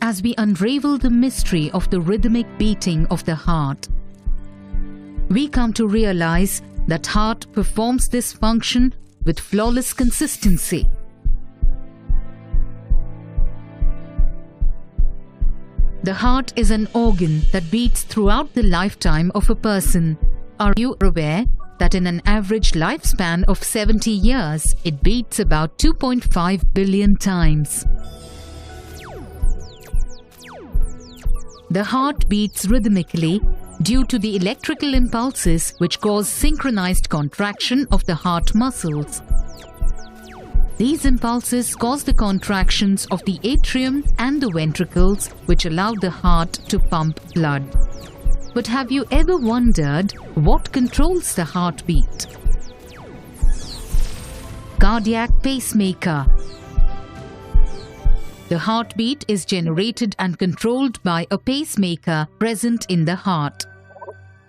as we unravel the mystery of the rhythmic beating of the heart. We come to realize that heart performs this function with flawless consistency. The heart is an organ that beats throughout the lifetime of a person. Are you aware that in an average lifespan of 70 years, it beats about 2.5 billion times? The heart beats rhythmically due to the electrical impulses which cause synchronized contraction of the heart muscles. These impulses cause the contractions of the atrium and the ventricles, which allow the heart to pump blood. But have you ever wondered what controls the heartbeat? Cardiac pacemaker. The heartbeat is generated and controlled by a pacemaker present in the heart.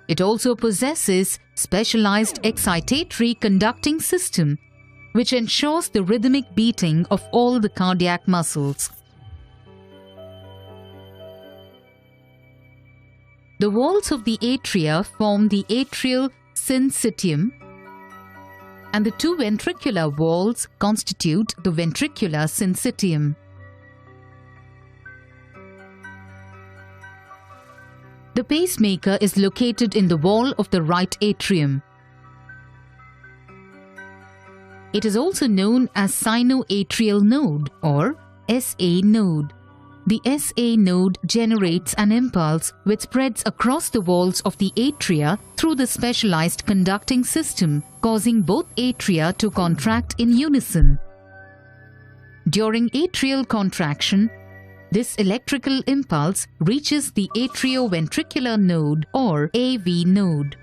It also possesses specialized excitatory conducting system, which ensures the rhythmic beating of all the cardiac muscles. The walls of the atria form the atrial syncytium, and the two ventricular walls constitute the ventricular syncytium. The pacemaker is located in the wall of the right atrium. It is also known as sinoatrial node or SA node. The SA node generates an impulse which spreads across the walls of the atria through the specialized conducting system, causing both atria to contract in unison. During atrial contraction, this electrical impulse reaches the atrioventricular node or AV node.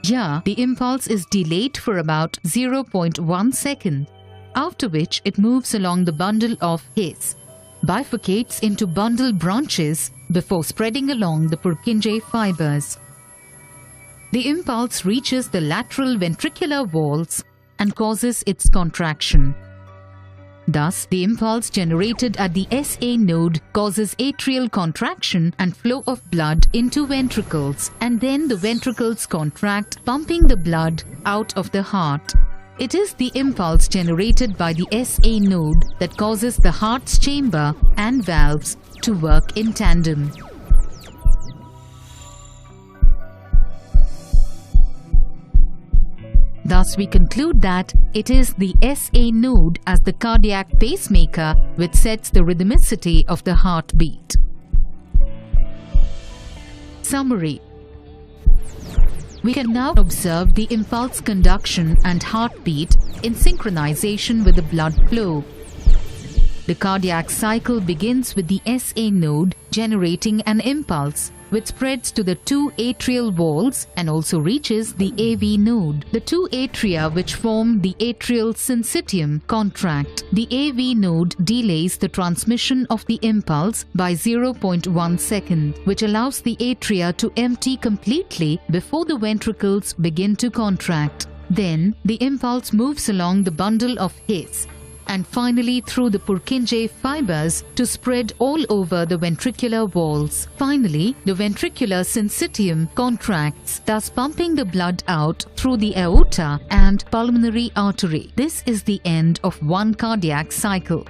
Here, the impulse is delayed for about 0.1 second, after which it moves along the bundle of His, bifurcates into bundle branches before spreading along the Purkinje fibers. The impulse reaches the lateral ventricular walls and causes its contraction. Thus, the impulse generated at the SA node causes atrial contraction and flow of blood into ventricles, and then the ventricles contract, pumping the blood out of the heart. It is the impulse generated by the SA node that causes the heart's chamber and valves to work in tandem. Thus, we conclude that it is the SA node as the cardiac pacemaker which sets the rhythmicity of the heartbeat. Summary. We can now observe the impulse conduction and heartbeat in synchronization with the blood flow. The cardiac cycle begins with the SA node generating an impulse which spreads to the two atrial walls and also reaches the AV node. The two atria which form the atrial syncytium contract. The AV node delays the transmission of the impulse by 0.1 second, which allows the atria to empty completely before the ventricles begin to contract. Then, the impulse moves along the bundle of His and finally through the Purkinje fibers to spread all over the ventricular walls. Finally, the ventricular syncytium contracts, thus pumping the blood out through the aorta and pulmonary artery. This is the end of one cardiac cycle.